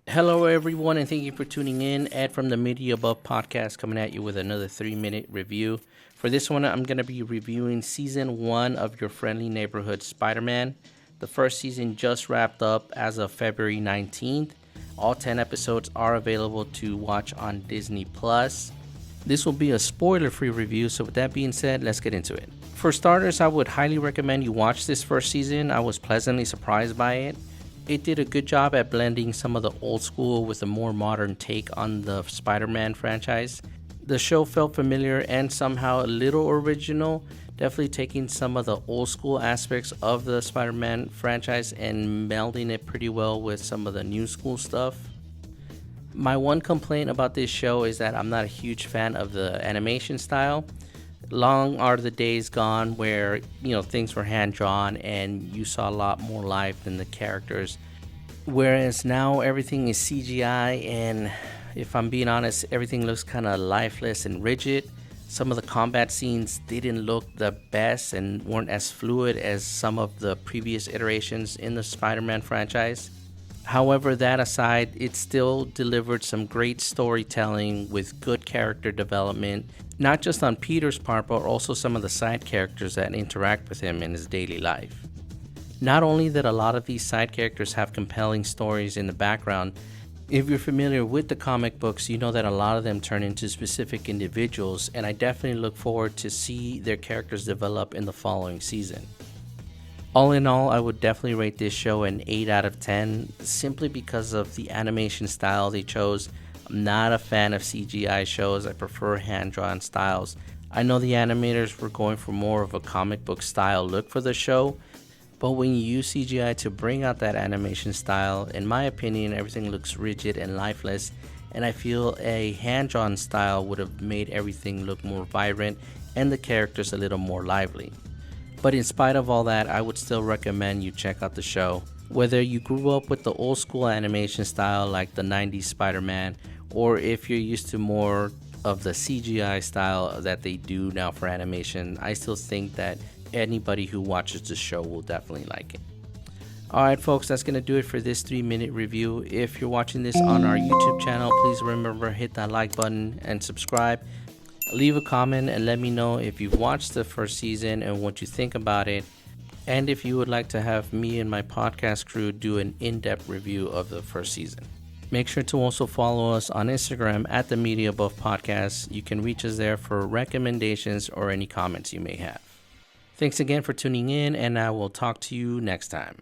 Hello, everyone, and thank you for tuning in. Ed from the Media Above podcast coming at you with another 3-minute review. For this one, I'm going to be reviewing season 1 of Your Friendly Neighborhood Spider-Man. The first season just wrapped up as of February 19th. All 10 episodes are available to watch on Disney Plus. This will be a spoiler-free review, so with that being said, let's get into it. For starters, I would highly recommend you watch this first season. I was pleasantly surprised by it. It did a good job at blending some of the old school with a more modern take on the Spider-Man franchise. The show felt familiar and somehow a little original, definitely taking some of the old school aspects of the Spider-Man franchise and melding it pretty well with some of the new school stuff. My one complaint about this show is that I'm not a huge fan of the animation style. Long are the days gone where, things were hand drawn and you saw a lot more life than the characters. Whereas now everything is CGI, and if I'm being honest, everything looks kind of lifeless and rigid. Some of the combat scenes didn't look the best and weren't as fluid as some of the previous iterations in the Spider-Man franchise. However, that aside, it still delivered some great storytelling with good character development, not just on Peter's part, but also some of the side characters that interact with him in his daily life. Not only that a lot of these side characters have compelling stories in the background, if you're familiar with the comic books, you know that a lot of them turn into specific individuals, and I definitely look forward to see their characters develop in the following season. All in all, I would definitely rate this show an 8 out of 10, simply because of the animation style they chose. I'm not a fan of CGI shows. I prefer hand-drawn styles. I know the animators were going for more of a comic book style look for the show, but when you use CGI to bring out that animation style, in my opinion, everything looks rigid and lifeless, and I feel a hand-drawn style would have made everything look more vibrant and the characters a little more lively. But in spite of all that, I would still recommend you check out the show. Whether you grew up with the old school animation style like the 90s Spider-Man, or if you're used to more of the CGI style that they do now for animation, I still think that anybody who watches the show will definitely like it. Alright folks, that's going to do it for this 3-minute review. If you're watching this on our YouTube channel, please remember hit that like button and subscribe. Leave a comment and let me know if you've watched the first season and what you think about it, and if you would like to have me and my podcast crew do an in-depth review of the first season. Make sure to also follow us on Instagram at the Media Above Podcast. You can reach us there for recommendations or any comments you may have. Thanks again for tuning in, and I will talk to you next time.